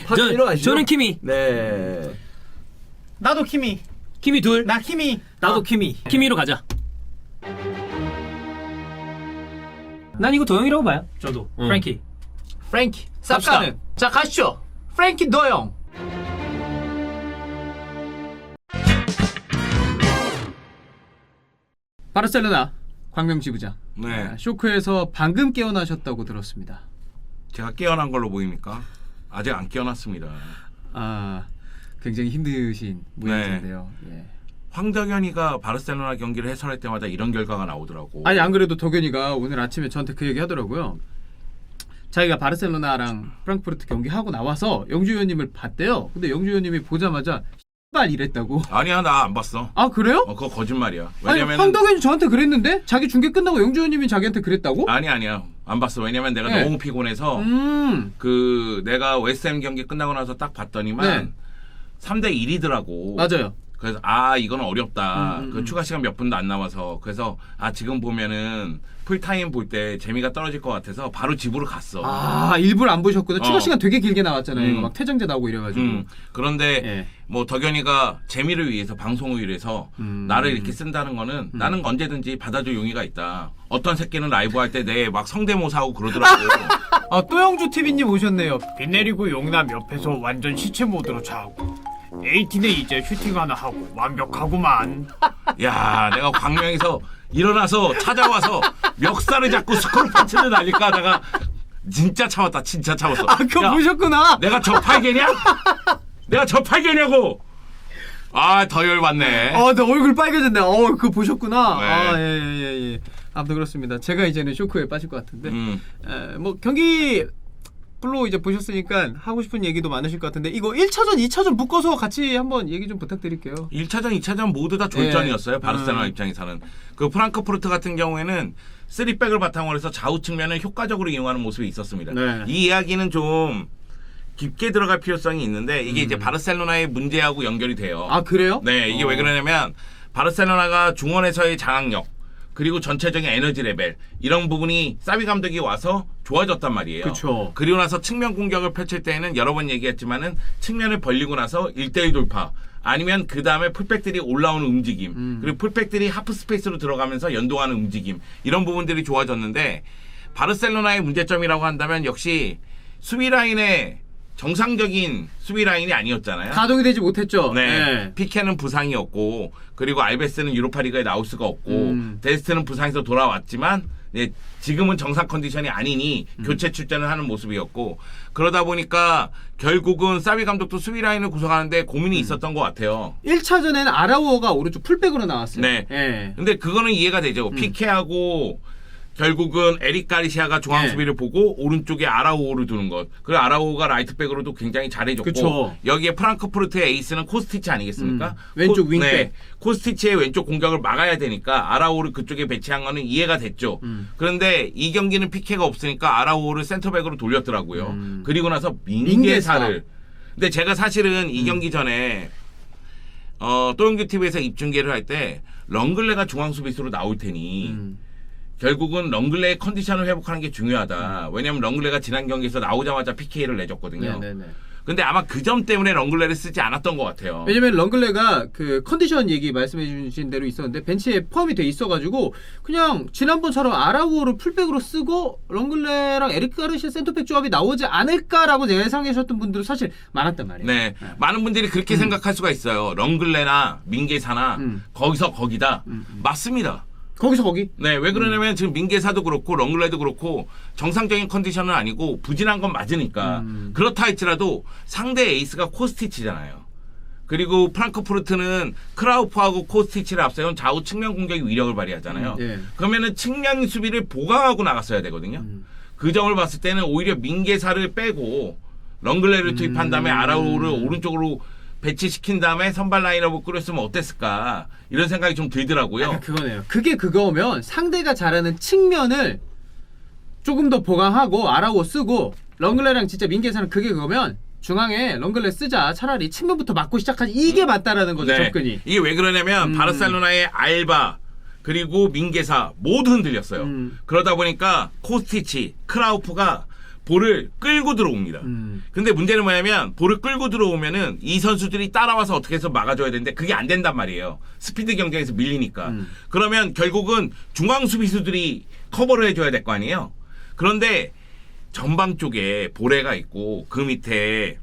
확인하러 가시죠. 저는 키미. 네. 나도 키미. 키미 둘. 나 키미. 나도 키미. 키미로 가자. 난 이거 도영이라고 봐요. 저도 프랭키. 프랭키. 갑시다. 쌉가는. 자 가시죠. 프랭키 도영. 바르셀로나 광명지 부장. 네. 쇼크에서 방금 깨어나셨다고 들었습니다. 제가 깨어난 걸로 보입니까? 아직 안 깨어났습니다. 아, 굉장히 힘드신 모양인데요. 예. 황덕현이가 바르셀로나 경기를 해설할 때마다 이런 결과가 나오더라고. 아니 안 그래도 덕현이가 오늘 아침에 저한테 그 얘기 하더라고요. 자기가 바르셀로나랑 프랑크푸르트 경기 하고 나와서 영주 의원님을 봤대요. 근데 영주 의원님이 보자마자 X발 이랬다고. 아니야, 나 안 봤어. 아 그래요? 그거 거짓말이야. 아니 왜냐면 황덕현이 저한테 그랬는데 자기 중계 끝나고 영주 의원님이 자기한테 그랬다고? 아니야, 안 봤어. 왜냐면 내가 네. 너무 피곤해서 그 내가 웨스트햄 경기 끝나고 나서 딱 봤더니만 네. 3대 1이더라고. 맞아요. 그래서 이건 어렵다. 그 추가 시간 몇 분도 안 남아서 그래서 지금 보면은 풀타임 볼 때 재미가 떨어질 것 같아서 바로 집으로 갔어. 아 일부러 안 보셨구나. 추가 시간 되게 길게 나왔잖아요. 음. 막 퇴장제 나오고 이래가지고. 그런데 예. 뭐 덕현이가 재미를 위해서 방송을 위해서 나를 이렇게 쓴다는 거는 나는 언제든지 받아줄 용의가 있다. 어떤 새끼는 라이브 할 때 내 막 성대모사하고 그러더라고. 또영주 TV님 오셨네요. 비 내리고 용남 옆에서 완전 시체 모드로 자고. 에이틴에 이제 슈팅 하나 하고 완벽하구만. 야, 내가 광명에서 일어나서 찾아와서 멱살을 잡고 스코어 파츠를 날릴까 하다가 진짜 참았다. 진짜 참았어. 그거 야, 보셨구나. 내가 저팔계냐? 내가 저팔계냐고. 더 열받네. 나 얼굴 빨개졌네. 그거 보셨구나. 네. 예. 아무튼 그렇습니다. 제가 이제는 쇼크에 빠질 것 같은데. 음. 뭐 경기 풀로 이제 보셨으니까 하고 싶은 얘기도 많으실 것 같은데 이거 1차전, 2차전 묶어서 같이 한번 얘기 좀 부탁드릴게요. 1차전, 2차전 모두 다 졸전이었어요. 예. 바르셀로나 입장에서는. 그 프랑크푸르트 같은 경우에는 3백을 바탕으로 해서 좌우 측면을 효과적으로 이용하는 모습이 있었습니다. 네. 이 이야기는 좀 깊게 들어갈 필요성이 있는데 이게 이제 바르셀로나의 문제하고 연결이 돼요. 아 그래요? 네, 이게 왜 그러냐면 바르셀로나가 중원에서의 장악력 그리고 전체적인 에너지 레벨 이런 부분이 사비 감독이 와서 좋아졌단 말이에요. 그쵸. 그리고 나서 측면 공격을 펼칠 때에는 여러 번 얘기했지만은 측면을 벌리고 나서 1대1 돌파 아니면 그 다음에 풀백들이 올라오는 움직임 그리고 풀백들이 하프 스페이스로 들어가면서 연동하는 움직임 이런 부분들이 좋아졌는데 바르셀로나의 문제점이라고 한다면 역시 수비 라인의 정상적인 수비 라인이 아니었잖아요. 가동이 되지 못했죠. 네. 피케는 부상이었고 그리고 알베스는 유로파리그에 나올 수가 없고 데스트는 부상에서 돌아왔지만 지금은 정상 컨디션이 아니니 교체 출전을 하는 모습이었고 그러다 보니까 결국은 사비 감독도 수비 라인을 구성하는데 고민이 있었던 것 같아요. 1차전에는 아라우어가 오른쪽 풀백으로 나왔어요. 네. 예. 근데 그거는 이해가 되죠. 피케하고 결국은 에릭 가리시아가 중앙 네. 수비를 보고 오른쪽에 아라우오를 두는 것. 그리고 아라우오가 라이트백으로도 굉장히 잘해줬고 그쵸. 여기에 프랑크푸르트의 에이스는 코스티치 아니겠습니까? 왼쪽 윙백. 코스티치의 왼쪽 공격을 막아야 되니까 아라우오를 그쪽에 배치한 거는 이해가 됐죠. 그런데 이 경기는 피케가 없으니까 아라우오를 센터백으로 돌렸더라고요. 그리고 나서 민게사를. 근데 제가 사실은 이 경기 전에 또영규 TV에서 입중계를 할 때 렁글레가 중앙 수비수로 나올 테니 결국은 렁글레의 컨디션을 회복하는 게 중요하다. 왜냐하면 렁글레가 지난 경기에서 나오자마자 PK를 내줬거든요. 네네네. 근데 아마 그 점 때문에 렁글레를 쓰지 않았던 것 같아요. 왜냐면 렁글레가 그 컨디션 얘기 말씀해 주신 대로 있었는데 벤치에 포함이 돼 있어가지고 그냥 지난번처럼 아라우어를 풀백으로 쓰고 렁글레랑 에릭 가르시아 센터백 조합이 나오지 않을까라고 예상하셨던 분들도 사실 많았단 말이에요. 네. 많은 분들이 그렇게 생각할 수가 있어요. 렁글레나 민게사나 거기서 거기다. 맞습니다. 거기서 거기. 네, 왜 그러냐면 지금 민게사도 그렇고 렁글레도 그렇고 정상적인 컨디션은 아니고 부진한 건 맞으니까 그렇다 할지라도 상대 에이스가 코스티치잖아요. 그리고 프랑크푸르트는 크라우프하고 코스티치를 앞세운 좌우 측면 공격이 위력을 발휘하잖아요. 예. 그러면은 측면 수비를 보강하고 나갔어야 되거든요. 그 점을 봤을 때는 오히려 민게사를 빼고 렁글레를 투입한 다음에 아라우를 오른쪽으로 배치시킨 다음에 선발 라인업을 꾸렸으면 어땠을까 이런 생각이 좀 들더라고요. 약간 그거네요. 그게 그거면 상대가 잘하는 측면을 조금 더 보강하고 아라우어 쓰고 렁글레랑 진짜 민게사는 그게 그거면 중앙에 렁글레 쓰자 차라리 측면부터 막고 시작하지 이게 맞다라는 거죠. 접근이. 이게 왜 그러냐면 바르셀로나의 알바 그리고 민게사 모두 흔들렸어요. 그러다 보니까 코스티치, 크라우프가 볼을 끌고 들어옵니다. 근데 문제는 뭐냐면 볼을 끌고 들어오면은 이 선수들이 따라와서 어떻게 해서 막아줘야 되는데 그게 안 된단 말이에요. 스피드 경쟁에서 밀리니까. 그러면 결국은 중앙 수비수들이 커버를 해줘야 될 거 아니에요. 그런데 전방 쪽에 보레가 있고 그 밑에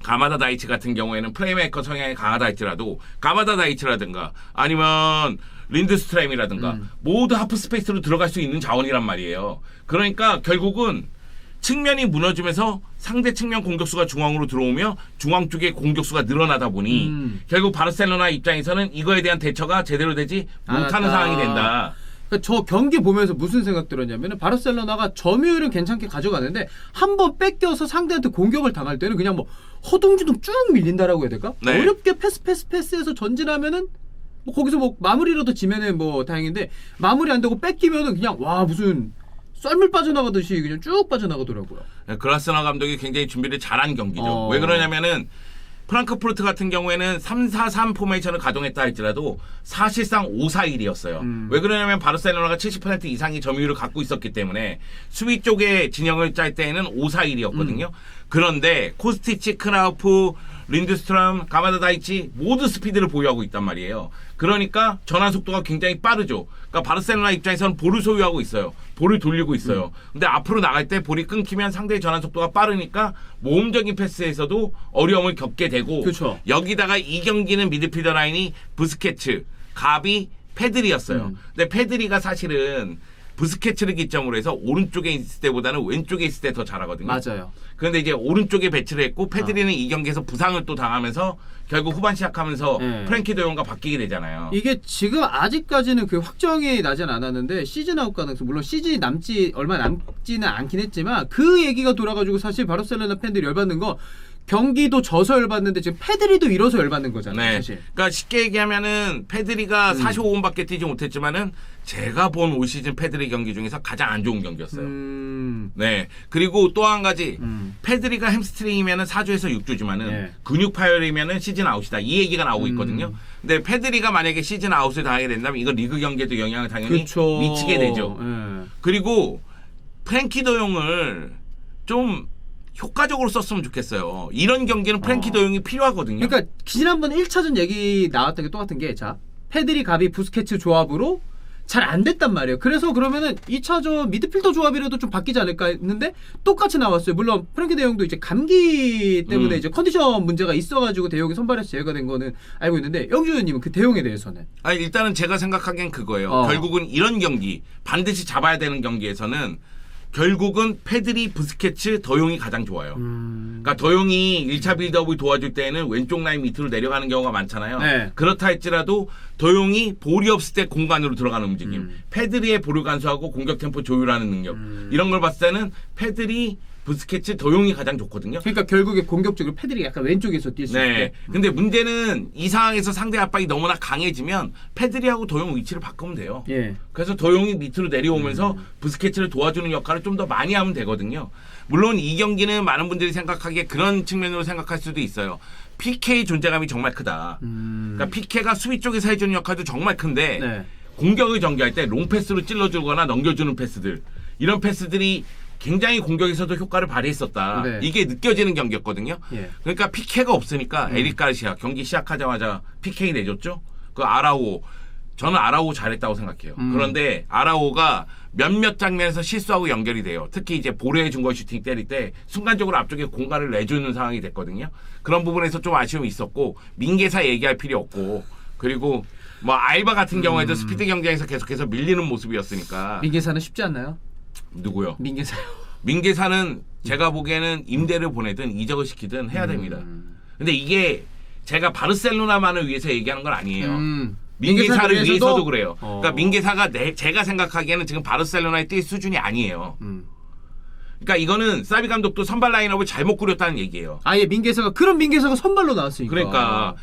가마다 다이치 같은 경우에는 플레이메이커 성향이 강하다 할지라도 가마다 다이치라든가 아니면 린드스트램이라든가 모두 하프 스페이스로 들어갈 수 있는 자원이란 말이에요. 그러니까 결국은 측면이 무너지면서 상대 측면 공격수가 중앙으로 들어오며 중앙 쪽에 공격수가 늘어나다 보니 결국 바르셀로나 입장에서는 이거에 대한 대처가 제대로 되지 못하는 상황이 된다. 그러니까 저 경기 보면서 무슨 생각 들었냐면 바르셀로나가 점유율은 괜찮게 가져가는데 한 번 뺏겨서 상대한테 공격을 당할 때는 그냥 뭐 허둥지둥 쭉 밀린다라고 해야 될까? 네. 어렵게 패스해서 전진하면은 뭐 거기서 뭐 마무리라도 지면은 뭐 다행인데 마무리 안 되고 뺏기면은 그냥 와 무슨 썰물 빠져나가듯이 그냥 쭉 빠져나가더라고요. 그라스나 감독이 굉장히 준비를 잘한 경기죠. 왜 그러냐면은 프랑크푸르트 같은 경우에는 3-4-3 포메이션을 가동했다 할지라도 사실상 5-4-1이었어요. 왜 그러냐면 바르셀로나가 70% 이상의 점유율을 갖고 있었기 때문에 수비 쪽에 진영을 짤 때에는 5-4-1이었거든요. 그런데 코스티치, 크나우프, 린드스트럼, 가마다 다이치 모두 스피드를 보유하고 있단 말이에요. 그러니까 전환 속도가 굉장히 빠르죠. 그러니까 바르셀로나 입장에서는 볼을 소유하고 있어요. 볼을 돌리고 있어요. 근데 앞으로 나갈 때 볼이 끊기면 상대의 전환 속도가 빠르니까 모험적인 패스에서도 어려움을 겪게 되고 그쵸. 여기다가 이 경기는 미드필더 라인이 부스케츠, 가비, 페드리였어요. 근데 페드리가 사실은 부스케츠를 기점으로 해서 오른쪽에 있을 때보다는 왼쪽에 있을 때 더 잘하거든요. 맞아요. 그런데 이제 오른쪽에 배치를 했고 페드리는 이 경기에서 부상을 또 당하면서 결국 후반 시작하면서 네. 프랭키 도용과 바뀌게 되잖아요. 이게 지금 아직까지는 그 확정이 나진 않았는데 시즌 아웃 가능성 물론 시즌이 얼마 남지는 않긴 했지만 그 얘기가 돌아가지고 사실 바르셀로나 팬들이 열받는 거 경기도 져서 열받는데 지금 페드리도 잃어서 열받는 거잖아요. 네. 사실. 그러니까 쉽게 얘기하면은 페드리가 45분밖에 뛰지 못했지만은 제가 본 올 시즌 페드리 경기 중에서 가장 안 좋은 경기였어요. 네. 그리고 또 한 가지 페드리가 햄스트링이면은 4주에서 6주지만은 네. 근육 파열이면은 시즌 아웃이다. 이 얘기가 나오고 있거든요. 근데 페드리가 만약에 시즌 아웃을 당하게 된다면 이거 리그 경기에도 영향을 당연히 그쵸. 미치게 되죠. 네. 그리고 프랭키 도용을 좀 효과적으로 썼으면 좋겠어요. 이런 경기는 프랭키 도용이 필요하거든요. 그러니까 지난번 1차전 얘기 나왔던 게 똑같은 게 자 페드리, 가비, 부스케츠 조합으로 잘 안 됐단 말이에요. 그래서 그러면은 2차전 미드필더 조합이라도 좀 바뀌지 않을까 했는데 똑같이 나왔어요. 물론 프랭키 대용도 이제 감기 때문에 이제 컨디션 문제가 있어가지고 대용이 선발에서 제외가 된 거는 알고 있는데 영주 의원님은 그 대용에 대해서는 아니, 일단은 제가 생각하기엔 그거예요. 결국은 이런 경기 반드시 잡아야 되는 경기에서는 결국은 페드리, 부스케츠, 더용이 가장 좋아요. 그러니까 더용이 1차 빌드업을 도와줄 때는 왼쪽 라인 밑으로 내려가는 경우가 많잖아요. 네. 그렇다 할지라도 더용이 볼이 없을 때 공간으로 들어가는 움직임, 페드리의 볼을 간수하고 공격 템포 조율하는 능력 이런 걸 봤을 때는 페드리, 부스케츠, 더용이 가장 좋거든요. 그러니까 결국에 공격적으로 페드리가 약간 왼쪽에서 뛸 수 네. 있게. 근데 문제는 이 상황에서 상대 압박이 너무나 강해지면 페드리하고 더용 위치를 바꾸면 돼요. 예. 그래서 더용이 밑으로 내려오면서 부스케츠를 도와주는 역할을 좀 더 많이 하면 되거든요. 물론 이 경기는 많은 분들이 생각하기에 그런 측면으로 생각할 수도 있어요. PK 존재감이 정말 크다. 그러니까 PK가 수비 쪽에서 해주는 역할도 정말 큰데 네. 공격을 전개할 때 롱패스로 찔러주거나 넘겨주는 패스들 이런 패스들이 굉장히 공격에서도 효과를 발휘했었다. 네. 이게 느껴지는 경기였거든요. 예. 그러니까 PK가 없으니까 에릭 가르시아 경기 시작하자마자 PK 내줬죠. 그 아라오 저는 아라오 잘했다고 생각해요. 그런데 아라오가 몇몇 장면에서 실수하고 연결이 돼요. 특히 이제 보레 중거리 슈팅 때릴 때 순간적으로 앞쪽에 공간을 내주는 상황이 됐거든요. 그런 부분에서 좀 아쉬움이 있었고 민계사 얘기할 필요 없고 그리고 뭐 알바 같은 경우에도 스피드 경쟁에서 계속해서 밀리는 모습이었으니까 민계사는 쉽지 않나요? 누구요? 민계사요. 민계사는 제가 보기에는 임대를 보내든 이적을 시키든 해야 됩니다. 근데 이게 제가 바르셀로나만을 위해서 얘기하는 건 아니에요. 민계사를 위해서도 그래요. 그러니까 민계사가 제가 생각하기에는 지금 바르셀로나에 뛸 수준이 아니에요. 그러니까 이거는 사비 감독도 선발 라인업을 잘못 꾸렸다는 얘기예요. 아예 민계사가 그런 민계사가 선발로 나왔으니까. 그러니까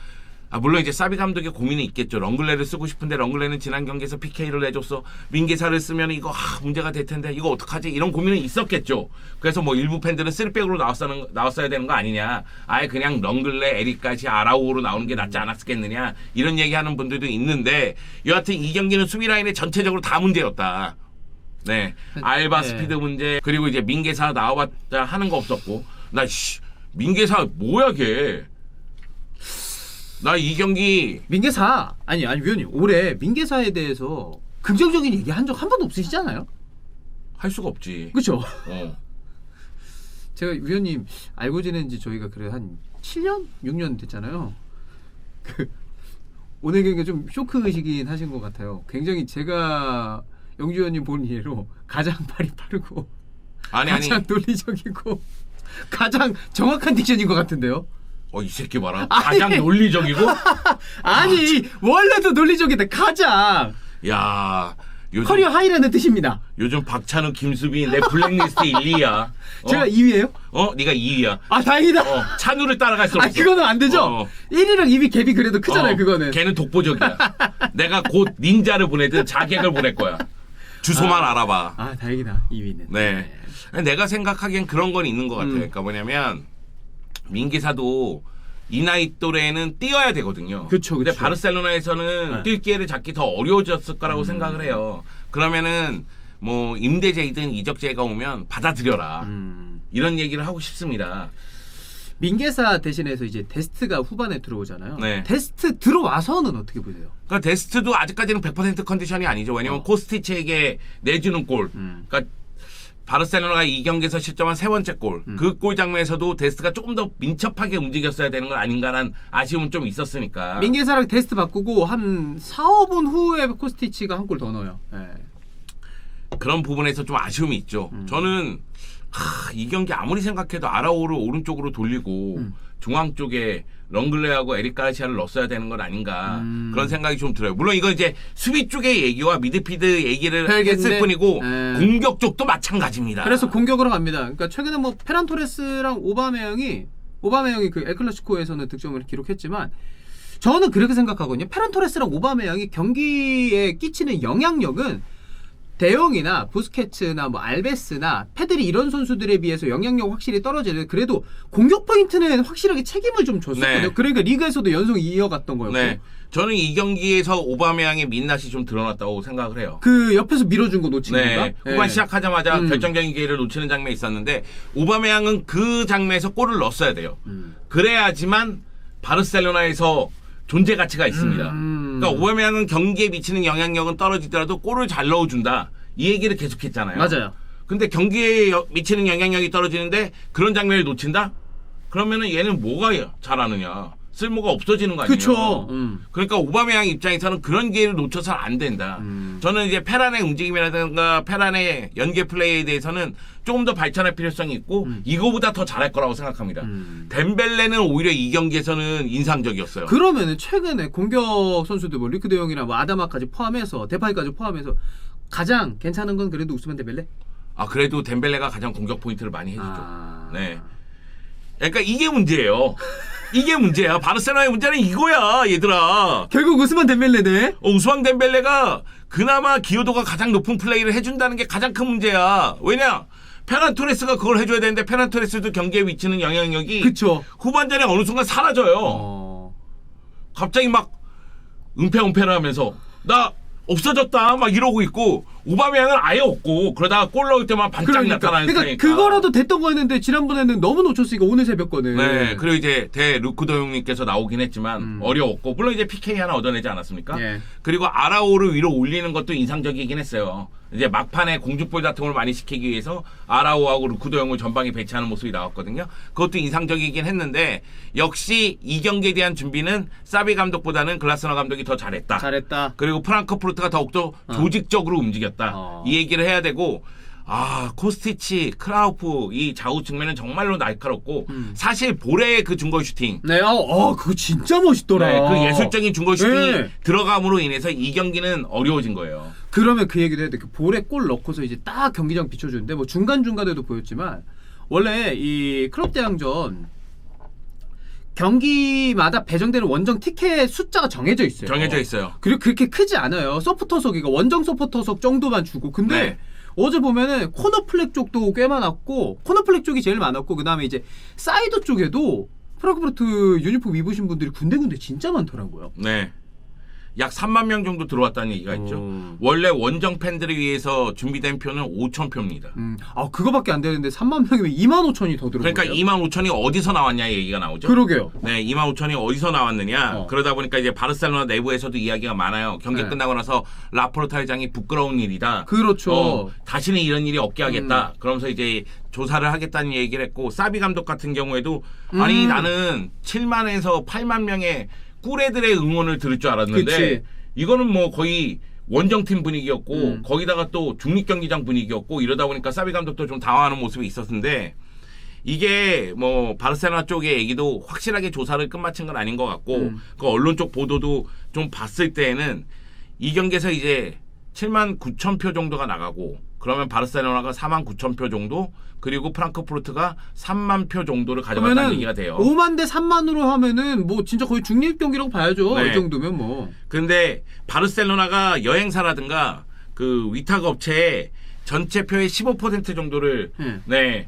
물론 이제 사비 감독의 고민이 있겠죠. 렁글레를 쓰고 싶은데 렁글레는 지난 경기에서 PK를 내줬어. 민계사를 쓰면 이거 문제가 될 텐데 이거 어떡하지? 이런 고민은 있었겠죠. 그래서 뭐 일부 팬들은 3백으로 나왔어야 되는 거 아니냐. 아예 그냥 렁글레, 에릭까지 아라우로 나오는 게 낫지 않았겠느냐. 이런 얘기하는 분들도 있는데 여하튼 이 경기는 수비 라인의 전체적으로 다 문제였다. 네. 알바 네. 스피드 문제 그리고 이제 민계사 나와봤자 하는 거 없었고 나 민계사 뭐야 걔. 나 이 경기 민계사 아니 위원님 올해 민계사에 대해서 긍정적인 얘기 한 적 한 번도 없으시잖아요. 할 수가 없지. 그렇죠. 어. 제가 위원님 알고 지낸 지 저희가 그래 한 7년 6년 됐잖아요. 오늘 경기가 좀 쇼크이긴 하신 것 같아요. 굉장히 제가 영주 위원님 본 이해로 가장 발이 빠르고 아니 가장 논리적이고 가장 정확한 딕션인 것 같은데요. 이 새끼 봐라. 가장 논리적이고. 아니 원래도 논리적인데 가장 야 요즘 커리어 하이라는 뜻입니다. 요즘 박찬우, 김수빈 내 블랙리스트 1, 2야. 제가 2위예요? 네가 2위야. 아 다행이다. 찬우를 따라갈 수 없어. 그거는 안 되죠. 1위랑 2위 갭이 그래도 크잖아요. 그거는. 걔는 독보적이야. 내가 곧 닌자를 보내든 자객을 보낼 거야. 주소만 알아봐. 아 다행이다. 2위는. 네. 내가 생각하기엔 그런 건 있는 것 같아요. 그러니까 뭐냐면 민기사도 이 나이 또래는 뛰어야 되거든요. 그쵸. 근데 바르셀로나에서는 뛸 기회를 잡기 더 어려워졌을 거라고 생각을 해요. 그러면은 뭐 임대제이든 이적제가 오면 받아들여라. 이런 얘기를 하고 싶습니다. 민계사 대신해서 이제 데스트가 후반에 들어오잖아요. 네. 데스트 들어와서는 어떻게 보세요? 그러니까 데스트도 아직까지는 100% 컨디션이 아니죠. 왜냐면 코스티치에게 내주는 골. 그러니까 바르셀로나가 이 경기에서 실점한 세 번째 골. 그 골 장면에서도 데스트가 조금 더 민첩하게 움직였어야 되는 건 아닌가라는 아쉬움은 좀 있었으니까. 민계사랑 데스트 바꾸고 한 4, 5분 후에 코스티치가 한 골 더 넣어요. 네. 그런 부분에서 좀 아쉬움이 있죠. 저는 이 경기 아무리 생각해도 아라오를 오른쪽으로 돌리고 중앙 쪽에 렁글레하고 에릭 가르시아를 넣었어야 되는 건 아닌가 그런 생각이 좀 들어요. 물론 이건 이제 수비 쪽의 얘기와 미드필드 얘기를 했을 뿐이고 공격 쪽도 마찬가지입니다. 그래서 공격으로 갑니다. 그러니까 최근에 뭐 페란 토레스랑 오바메양이 그 엘클라시코에서는 득점을 기록했지만 저는 그렇게 생각하거든요. 페란 토레스랑 오바메양이 경기에 끼치는 영향력은 대형이나 부스케츠나 뭐 알베스나 페드리 이런 선수들에 비해서 영향력 확실히 떨어지는데 그래도 공격 포인트는 확실하게 책임을 좀 줬었거든요. 네. 그러니까 리그에서도 연속 이어갔던 거였고. 네. 저는 이 경기에서 오바메양의 민낯이 좀 드러났다고 생각을 해요. 그 옆에서 밀어준 거 놓친 네. 건가? 후반 시작하자마자 결정적인 기회를 놓치는 장면이 있었는데 오바메양은 그 장면에서 골을 넣었어야 돼요. 그래야지만 바르셀로나에서 존재 가치가 있습니다. 그러니까 오바메양은 경기에 미치는 영향력은 떨어지더라도 골을 잘 넣어준다. 이 얘기를 계속했잖아요. 맞아요. 근데 경기에 미치는 영향력이 떨어지는데 그런 장면을 놓친다? 그러면은 얘는 뭐가 잘하느냐? 쓸모가 없어지는 거 아니에요? 그쵸. 그러니까 오바메양 입장에서는 그런 기회를 놓쳐서는 안 된다. 저는 이제 페란의 움직임이라든가 페란의 연계 플레이에 대해서는 조금 더 발전할 필요성이 있고 이거보다 더 잘할 거라고 생각합니다. 덴벨레는 오히려 이 경기에서는 인상적이었어요. 그러면은 최근에 공격 선수들 뭐 리크 데용이나 뭐 아다마까지 포함해서 데파이까지 포함해서 가장 괜찮은 건 그래도 우스만 덴벨레? 그래도 덴벨레가 가장 공격 포인트를 많이 해주죠. 네. 그러니까 이게 문제예요. 이게 문제야. 바르셀로나의 문제는 이거야, 얘들아. 결국 우스만 덴벨레네. 우스만 덴벨레가 그나마 기여도가 가장 높은 플레이를 해준다는 게 가장 큰 문제야. 왜냐? 페란 토레스가 그걸 해줘야 되는데 페란 토레스도 경기에 미치는 영향력이 그쵸. 후반전에 어느 순간 사라져요. 갑자기 막 은폐를 하면서 나 없어졌다 막 이러고 있고 오바메양은 아예 없고 그러다가 골 넣을 때만 반짝 나타나는 그러니까 그거라도 됐던 거였는데 지난번에는 너무 놓쳤으니까 오늘 새벽 거는. 네. 그리고 이제 루크도 형님께서 나오긴 했지만 어려웠고 물론 이제 PK 하나 얻어내지 않았습니까? 예. 그리고 아라오를 위로 올리는 것도 인상적이긴 했어요. 이제 막판에 공중볼 같은 걸 많이 시키기 위해서 아라오하고 루크도 형을 전방에 배치하는 모습이 나왔거든요. 그것도 인상적이긴 했는데 역시 이 경기에 대한 준비는 사비 감독보다는 글라스너 감독이 더 잘했다. 잘했다. 그리고 프랑크푸르트가 더욱더 조직적으로 움직였다. 이 얘기를 해야 되고 코스티치, 크라우프 이 좌우 측면은 정말로 날카롭고 사실 볼의 그 중거리 슈팅 네, 그거 진짜 멋있더라. 네, 그 예술적인 중거리 슈팅이 네. 들어감으로 인해서 이 경기는 어려워진 거예요. 그러면 그 얘기도 해야 돼. 그 볼에 골 넣고서 이제 딱 경기장 비춰주는데 뭐 중간중간에도 보였지만 원래 이 클럽 대항전 경기마다 배정되는 원정 티켓 숫자가 정해져 있어요. 정해져 있어요. 그리고 그렇게 크지 않아요. 서포터석이가 원정 서포터석 정도만 주고. 근데 네. 어제 보면은 코너 플렉 쪽도 꽤 많았고 코너 플렉 쪽이 제일 많았고 그다음에 이제 사이드 쪽에도 프랑크푸르트 유니폼 입으신 분들이 군데군데 진짜 많더라고요. 네. 약 3만 명 정도 들어왔다는 얘기가 있죠. 원래 원정 팬들을 위해서 준비된 표는 5천 표입니다. 아 그거밖에 안 되는데 3만 명이면 2만 5천이 더 들어온 그러니까 거예요? 2만 5천이 어디서 나왔냐 얘기가 나오죠. 그러게요. 네, 2만 5천이 어디서 나왔느냐. 그러다 보니까 이제 바르셀로나 내부에서도 이야기가 많아요. 경기 네. 끝나고 나서 라포르타 회장이 부끄러운 일이다. 그렇죠. 다시는 이런 일이 없게 하겠다. 그러면서 이제 조사를 하겠다는 얘기를 했고 사비 감독 같은 경우에도 아니 나는 7만에서 8만 명의 꿀애들의 응원을 들을 줄 알았는데 그치. 이거는 뭐 거의 원정팀 분위기였고 거기다가 또 중립경기장 분위기였고 이러다 보니까 사비 감독도 좀 당황하는 모습이 있었는데 이게 뭐 바르셀로나 쪽의 얘기도 확실하게 조사를 끝마친 건 아닌 것 같고 그 언론 쪽 보도도 좀 봤을 때에는 이 경기에서 이제 7만 9천 표 정도가 나가고 그러면 바르셀로나가 4만 9천 표 정도 그리고 프랑크푸르트가 3만 표 정도를 가져갔다는 얘기가 돼요. 5만 대 3만으로 하면은 뭐 진짜 거의 중립 경기라고 봐야죠. 네. 이 정도면 뭐. 근데 바르셀로나가 여행사라든가 그 위탁 업체에 전체 표의 15% 정도를 네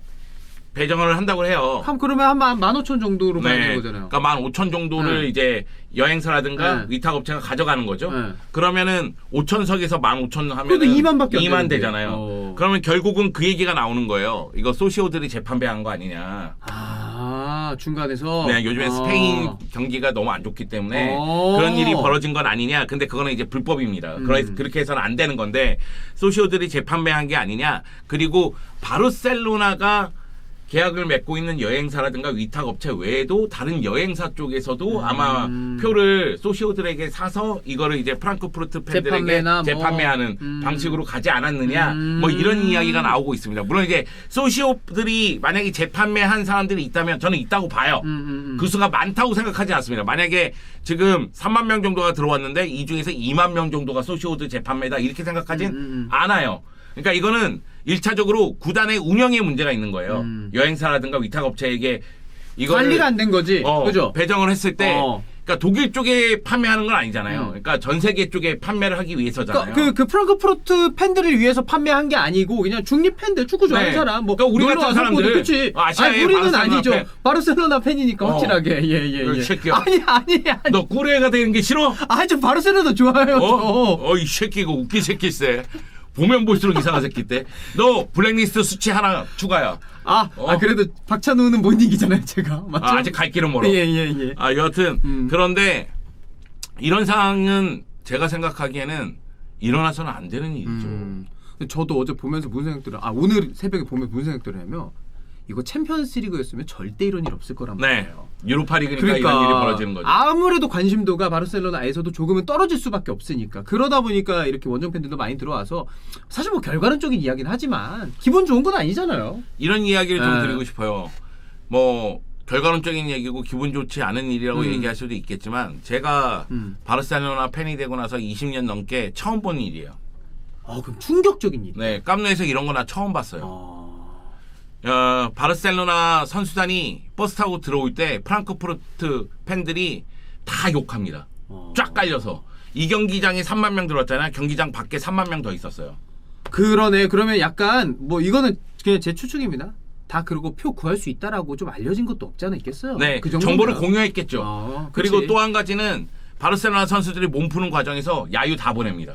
배정을 한다고 해요. 그러면 한 15,000 정도로 가야 되는 네. 거잖아요. 그러니까 15,000 정도를 이제 여행사라든가 네. 위탁업체가 가져가는 거죠. 네. 그러면은 5,000석에서 15,000 하면 그래도 2만밖에 안 2만 되는데. 되잖아요. 그러면 결국은 그 얘기가 나오는 거예요. 이거 소시오들이 재판배한 거 아니냐. 아 중간에서. 네, 요즘에 스페인 경기가 너무 안 좋기 때문에 어. 그런 일이 벌어진 건 아니냐. 근데 그거는 이제 불법입니다. 그렇게 해서는 안 되는 건데 소시오들이 재판매한 게 아니냐. 그리고 바르셀로나가 계약을 맺고 있는 여행사라든가 위탁업체 외에도 다른 여행사 쪽에서도 아마 표를 소시오들에게 사서 이거를 이제 프랑크푸르트 팬들에게 재판매나 뭐. 재판매하는 방식으로 가지 않았느냐 뭐 이런 이야기가 나오고 있습니다. 물론 이제 소시오들이 만약에 재판매한 사람들이 있다면 저는 있다고 봐요. 그 수가 많다고 생각하지 않습니다. 만약에 지금 3만 명 정도가 들어왔는데 이 중에서 2만 명 정도가 소시오들 재판매다 이렇게 생각하진 않아요. 그러니까 이거는 1차적으로 구단의 운영에 문제가 있는 거예요. 여행사라든가 위탁업체에게 이거를 관리가 안 된 거지. 그죠? 배정을 했을 때 어. 그러니까 독일 쪽에 판매하는 건 아니잖아요. 그러니까 전 세계 쪽에 판매를 하기 위해서잖아요. 그 프랑크푸르트 팬들을 위해서 판매한 게 아니고 그냥 중립 팬들 축구 좋아하는 네. 사람 뭐 그러니까 우리 놀러 같은 와서 사람들, 보고, 그치? 아시아의 우리는 바르셀로나 아니죠. 팬. 바르셀로나 팬이니까 확실하게. 예. 이 새끼야. 아니. 너 꿀애가 되는 게 싫어? 저 바르셀로나 좋아해요. 이 새끼 이거 웃긴 새끼세. 보면 볼수록 이상한 새끼 때. 너 블랙리스트 수치 하나 추가야. 그래도 박찬호는 못 이기잖아요, 제가. 맞죠? 아직 갈 길은 멀어. 예. 여하튼 그런데 이런 상황은 제가 생각하기에는 일어나서는 안 되는 일이죠. 근데 저도 어제 보면서 무슨 생각 들어요? 오늘 새벽에 보면서 무슨 생각 들어냐면 이거 챔피언스리그였으면 절대 이런 일 없을 거란 네. 말이에요. 유로파리그니까 이런 일이 벌어지는 거죠. 아무래도 관심도가 바르셀로나에서도 조금은 떨어질 수밖에 없으니까 그러다 보니까 이렇게 원정 팬들도 많이 들어와서 사실 뭐 결과론적인 이야기는 하지만 기분 좋은 건 아니잖아요. 이런 이야기를 좀 네. 드리고 싶어요. 뭐 결과론적인 얘기고 기분 좋지 않은 일이라고 얘기할 수도 있겠지만 제가 바르셀로나 팬이 되고 나서 20년 넘게 처음 본 일이에요. 그럼 충격적인 일. 네, 깜누에서 이런 거 나 처음 봤어요. 바르셀로나 선수단이 버스 타고 들어올 때 프랑크푸르트 팬들이 다 욕합니다. 쫙 깔려서. 이 경기장에 3만 명 들어왔잖아요. 경기장 밖에 3만 명 더 있었어요. 그러네. 그러면 약간 뭐 이거는 그냥 제 추측입니다. 다 그러고 표 구할 수 있다라고 좀 알려진 것도 없지 않아 있겠어요? 네, 그 정도면. 정보를 공유했겠죠. 그리고 그치. 또 한 가지는 바르셀로나 선수들이 몸 푸는 과정에서 야유 다 보냅니다.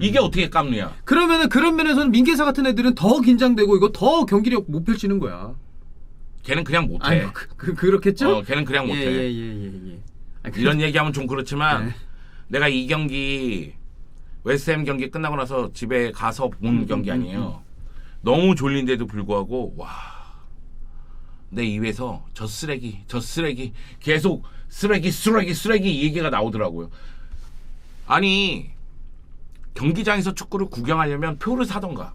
이게 어떻게 깜누야? 그러면은 그런 면에서는 민계사 같은 애들은 더 긴장되고 이거 더 경기력 못 펼치는 거야. 걔는 그냥 못해. 아유, 그렇겠죠? 걔는 그냥 못해. 예. 이런 얘기하면 좀 그렇지만 네. 내가 이 경기 웨스트햄 경기 끝나고 나서 집에 가서 본 경기 아니에요. 너무 졸린데도 불구하고 내 입에서 저 쓰레기 계속 쓰레기 이 얘기가 나오더라고요. 아니 경기장에서 축구를 구경하려면 표를 사던가.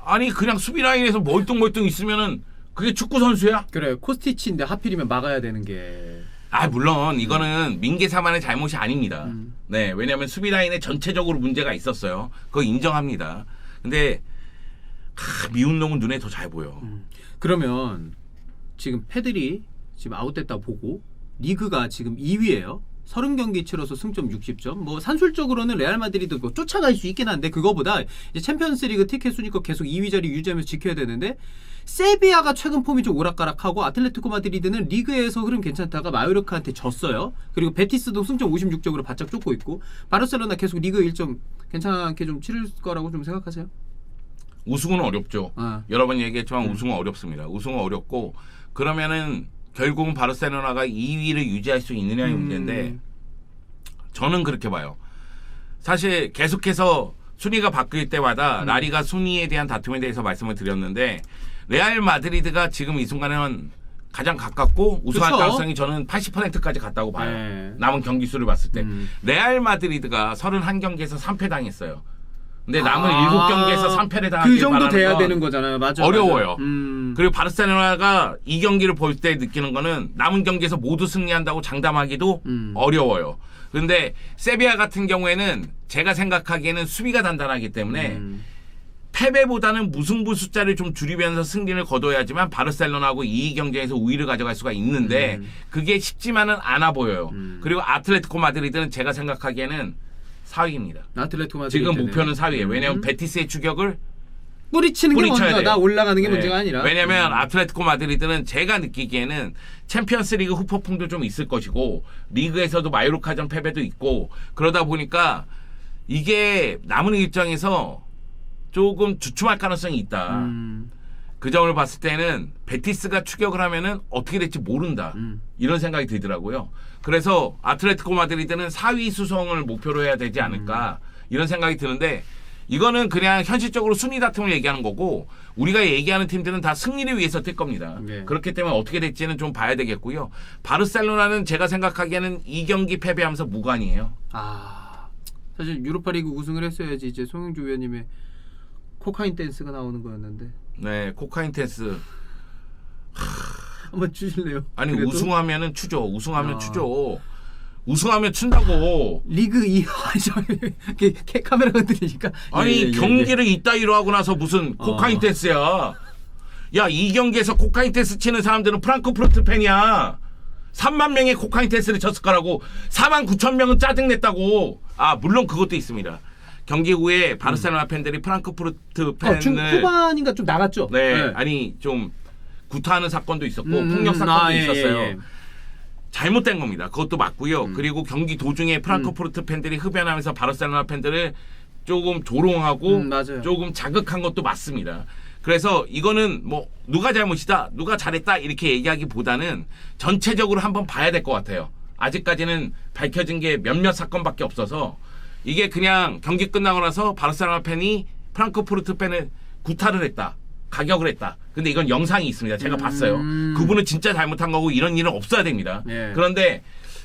아니 그냥 수비 라인에서 멀뚱멀뚱 있으면은 그게 축구 선수야? 그래 코스티치인데 하필이면 막아야 되는 게. 물론 이거는 민계사만의 잘못이 아닙니다. 네, 왜냐하면 수비 라인에 전체적으로 문제가 있었어요. 그거 인정합니다. 근데 미운 놈은 눈에 더 잘 보여. 그러면 지금 패들이 지금 아웃됐다 보고 리그가 지금 2위예요. 30경기 치러서 승점 60점. 뭐 산술적으로는 레알 마드리드 뭐 쫓아갈 수 있긴 한데 그거보다 이제 챔피언스리그 티켓 순위권 계속 2위 자리 유지하면서 지켜야 되는데 세비야가 최근 폼이 좀 오락가락하고 아틀레티코 마드리드는 리그에서 흐름 괜찮다가 마요르카한테 졌어요. 그리고 베티스도 승점 56점으로 바짝 쫓고 있고 바르셀로나 계속 리그 일정 괜찮게 좀 치를 거라고 좀 생각하세요? 우승은 어렵죠. 여러 번 얘기했지만 우승은 어렵습니다. 우승은 어렵고 그러면은 결국은 바르셀로나가 2위를 유지할 수 있느냐의 문제인데 저는 그렇게 봐요. 사실 계속해서 순위가 바뀔 때마다 라리가 순위에 대한 다툼에 대해서 말씀을 드렸는데 레알 마드리드가 지금 이 순간에는 가장 가깝고 우승할 그렇죠. 가능성이 저는 80%까지 갔다고 봐요. 네. 남은 경기 수를 봤을 때. 레알 마드리드가 31경기에서 3패 당했어요. 근데 남은 7경기에서 3패를 당하기 그 정도 돼야 되는 거잖아요. 맞아. 어려워요. 그리고 바르셀로나가 이 경기를 볼 때 느끼는 거는 남은 경기에서 모두 승리한다고 장담하기도 어려워요. 그런데 세비야 같은 경우에는 제가 생각하기에는 수비가 단단하기 때문에 패배보다는 무승부 숫자를 좀 줄이면서 승리를 거둬야지만 바르셀로나하고 이 경기에서 우위를 가져갈 수가 있는데 그게 쉽지만은 않아 보여요. 그리고 아틀레티코 마드리드는 제가 생각하기에는 4위입니다. 아틀레티코 마드리드 지금 목표는 4위예요. 왜냐하면 베티스의 추격을 뿌리치는 게 뿌리쳐야 먼저가 돼요. 나 올라가는 게 네. 문제가 아니라. 왜냐면 아틀레티코 마드리드는 제가 느끼기에는 챔피언스리그 후폭풍도 좀 있을 것이고 리그에서도 마요르카전 패배도 있고 그러다 보니까 이게 남은 일정에서 조금 주춤할 가능성이 있다. 그 점을 봤을 때는 베티스가 추격을 하면은 어떻게 될지 모른다. 이런 생각이 들더라고요. 그래서 아틀레티코 마드리드는 4위 수성을 목표로 해야 되지 않을까 이런 생각이 드는데 이거는 그냥 현실적으로 순위 다툼을 얘기하는 거고 우리가 얘기하는 팀들은 다 승리를 위해서 뛸 겁니다. 네. 그렇기 때문에 어떻게 될지는 좀 봐야 되겠고요. 바르셀로나는 제가 생각하기에는 2경기 패배하면서 무관이에요. 사실 유로파리그 우승을 했어야지 이제 송영주 위원님의 코카인 댄스가 나오는 거였는데. 네, 코카인 댄스. 한번 주실래요? 아니 그래도? 우승하면은 추죠. 우승하면 추죠. 우승하면 춘다고. 리그 2 카메라 흔들리니까. 아니 경기를 이따위로 하고 나서 무슨 코카인 댄스야. 야, 이 경기에서 코카인 댄스 치는 사람들은 프랑크푸르트 팬이야. 3만 명의 코카인 댄스를 쳤을 거라고. 4만 9천 명은 짜증냈다고. 물론 그것도 있습니다. 경기 후에 바르셀로나 팬들이 프랑크푸르트 팬을 후반인가 좀 나갔죠. 네, 아니 좀 구타하는 사건도 있었고 폭력 사건도 있었어요. 잘못된 겁니다. 그것도 맞고요. 그리고 경기 도중에 프랑크푸르트 팬들이 흡연하면서 바르셀로나 팬들을 조금 조롱하고 맞아요. 조금 자극한 것도 맞습니다. 그래서 이거는 뭐 누가 잘못이다, 누가 잘했다 이렇게 얘기하기보다는 전체적으로 한번 봐야 될 것 같아요. 아직까지는 밝혀진 게 몇몇 사건밖에 없어서 이게 그냥 경기 끝나고 나서 바르셀로나 팬이 프랑크푸르트 팬을 구타를 했다. 가격을 했다. 근데 이건 영상이 있습니다. 제가 봤어요. 그분은 진짜 잘못한 거고 이런 일은 없어야 됩니다. 네. 그런데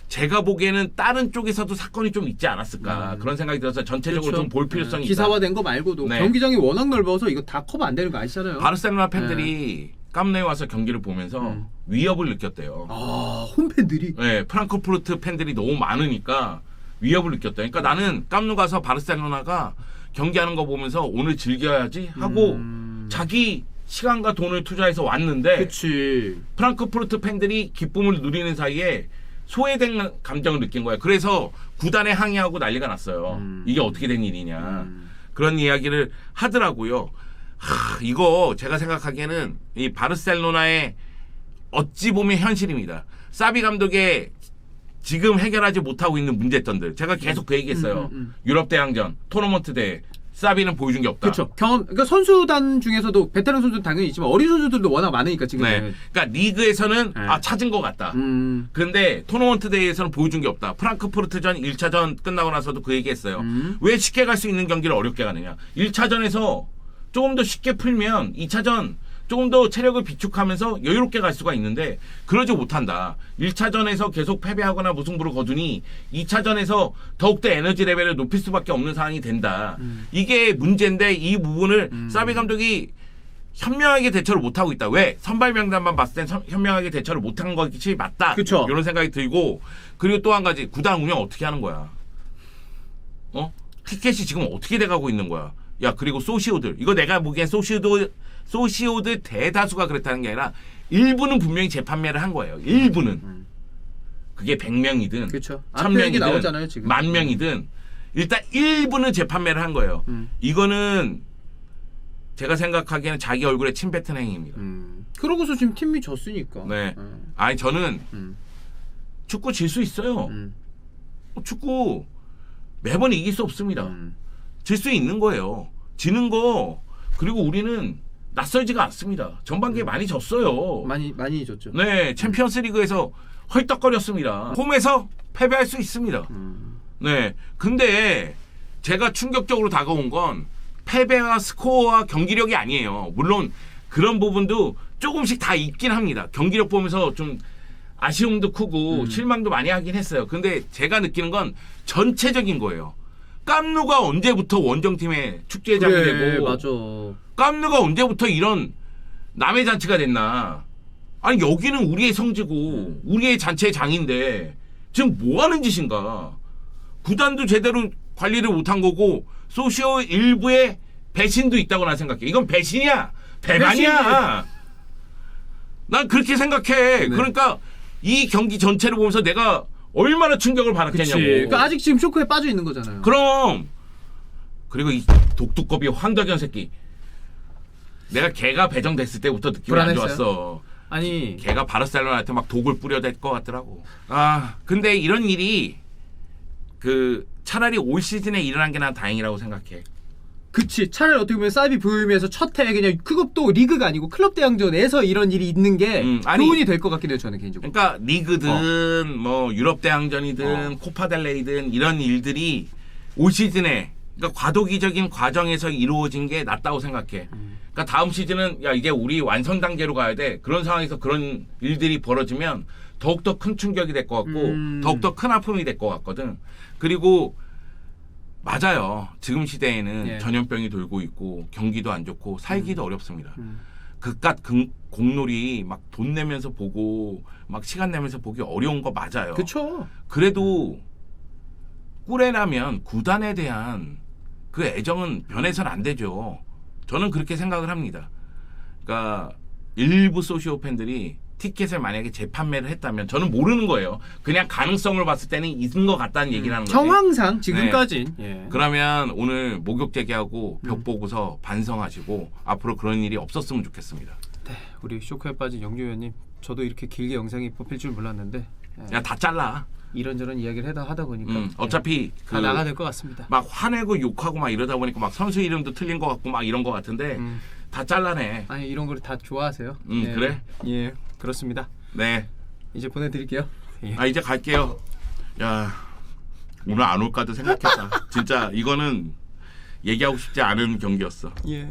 제가 보기에는 다른 쪽에서도 사건이 좀 있지 않았을까 그런 생각이 들어서 전체적으로 좀 볼 필요성이 있다. 기사화된 거 말고도 네. 경기장이 워낙 넓어서 이거 다 커버 안 되는 거 아시잖아요. 바르셀로나 팬들이 깜네에 와서 경기를 보면서 위협을 느꼈대요. 홈팬들이. 네, 프랑크푸르트 팬들이 너무 많으니까 위협을 느꼈다. 그러니까 나는 깜누 가서 바르셀로나가 경기하는 거 보면서 오늘 즐겨야지 하고 자기 시간과 돈을 투자해서 왔는데 그치. 프랑크푸르트 팬들이 기쁨을 누리는 사이에 소외된 감정을 느낀 거야. 그래서 구단에 항의하고 난리가 났어요. 이게 어떻게 된 일이냐. 그런 이야기를 하더라고요. 이거 제가 생각하기에는 이 바르셀로나의 어찌 보면 현실입니다. 사비 감독의 지금 해결하지 못하고 있는 문제점들. 제가 계속 그 얘기했어요. 유럽 대항전, 토너먼트 대회. 사비는 보여준 게 없다. 그렇죠. 그러니까 선수단 중에서도 베테랑 선수는 당연히 있지만 어린 선수들도 워낙 많으니까 지금. 네. 그러니까 리그에서는 네. 찾은 것 같다. 음. 근데 토너먼트 대회에서는 보여준 게 없다. 프랑크푸르트전 1차전 끝나고 나서도 그 얘기했어요. 왜 쉽게 갈 수 있는 경기를 어렵게 가느냐. 1차전에서 조금 더 쉽게 풀면 2차전 조금 더 체력을 비축하면서 여유롭게 갈 수가 있는데 그러지 못한다. 1차전에서 계속 패배하거나 무승부를 거두니 2차전에서 더욱더 에너지 레벨을 높일 수밖에 없는 상황이 된다. 이게 문제인데 이 부분을 사비 감독이 현명하게 대처를 못하고 있다. 왜? 선발 명단만 봤을 땐 현명하게 대처를 못한 것이 맞다. 그쵸. 이런 생각이 들고 그리고 또 한 가지 구단 운영 어떻게 하는 거야? 티켓이 지금 어떻게 돼가고 있는 거야? 야, 그리고 소시오들 이거 내가 보기엔 소시오들 대다수가 그랬다는 게 아니라 일부는 분명히 재판매를 한 거예요. 일부는. 그게 100명이든 그렇죠. 앞에 얘기 1000명이든 나오잖아요, 지금. 10,000명이든 일단 일부는 재판매를 한 거예요. 이거는 제가 생각하기에는 자기 얼굴에 침 뱉은 행위입니다. 그러고서 지금 팀이 졌으니까. 네. 아니 저는 축구 질 수 있어요. 축구 매번 이길 수 없습니다. 질 수 있는 거예요. 지는 거 그리고 우리는 낯설지가 않습니다. 전반기에 많이 졌어요. 많이 졌죠. 네, 챔피언스리그에서 헐떡거렸습니다. 홈에서 패배할 수 있습니다. 네, 근데 제가 충격적으로 다가온 건 패배와 스코어와 경기력이 아니에요. 물론 그런 부분도 조금씩 다 있긴 합니다. 경기력 보면서 좀 아쉬움도 크고 실망도 많이 하긴 했어요. 근데 제가 느끼는 건 전체적인 거예요. 깜누가 언제부터 원정팀의 축제장이 되고 맞아. 깜누가 언제부터 이런 남의 잔치가 됐나. 아니 여기는 우리의 성지고 우리의 잔치의 장인데 지금 뭐 하는 짓인가. 구단도 제대로 관리를 못한 거고 소시오 일부의 배신도 있다고 난 생각해. 이건 배신이야. 배반이야. 난 그렇게 생각해. 그러니까 이 경기 전체를 보면서 내가 얼마나 충격을 받았겠냐고. 그러니까 아직 지금 쇼크에 빠져 있는 거잖아요. 그럼 그리고 이 독두꺼비 황덕현 새끼 내가 걔가 배정됐을 때부터 느낌이 안 불안했어요? 좋았어. 아니 걔가 바르셀로나한테 막 독을 뿌려댈 것 같더라고. 아 근데 이런 일이 그 차라리 올 시즌에 일어난 게 난 다행이라고 생각해. 그치 차라리 어떻게 보면 사이비 부임에서 첫해 그냥 그것도 리그가 아니고 클럽 대항전에서 이런 일이 있는 게 아니, 교훈이 될 것 같긴 해요 저는 개인적으로. 그러니까 리그든 뭐 유럽 대항전이든 코파델레이든 이런 일들이 올 시즌에 그러니까 과도기적인 과정에서 이루어진 게 낫다고 생각해. 그러니까 다음 시즌은 야 이게 우리 완성 단계로 가야 돼. 그런 상황에서 그런 일들이 벌어지면 더욱더 큰 충격이 될 것 같고 더욱더 큰 아픔이 될 것 같거든. 그리고 맞아요. 지금 시대에는 예. 전염병이 돌고 있고 경기도 안 좋고 살기도 어렵습니다. 그깟 공놀이 막 돈 내면서 보고 막 시간 내면서 보기 어려운 거 맞아요. 그쵸. 그래도 꿀에라면 구단에 대한 그 애정은 변해서는 안 되죠. 저는 그렇게 생각을 합니다. 그러니까 일부 소시오 팬들이 티켓을 만약에 재판매를 했다면 저는 모르는 거예요. 그냥 가능성을 봤을 때는 있는 것 같다는 얘기를 하는 거지. 정황상 지금까진 예. 그러면 오늘 목욕 제기하고 벽 보고서 반성하시고 앞으로 그런 일이 없었으면 좋겠습니다. 네, 우리 쇼크에 빠진 영주 의원님 저도 이렇게 길게 영상이 뽑힐 줄 몰랐는데 예. 야 다 잘라. 이런저런 이야기를 하다 보니까 예. 어차피 다 나가야 될 것 같습니다. 막 화내고 욕하고 막 이러다 보니까 막 선수 이름도 틀린 것 같고 막 이런 것 같은데 다 잘라내. 아니 이런 걸 다 좋아하세요? 예. 그래? 예, 그렇습니다. 네. 이제 보내드릴게요. 예. 아 이제 갈게요. 야 오늘 안 올까도 생각했다. 진짜 이거는 얘기하고 싶지 않은 경기였어. 예.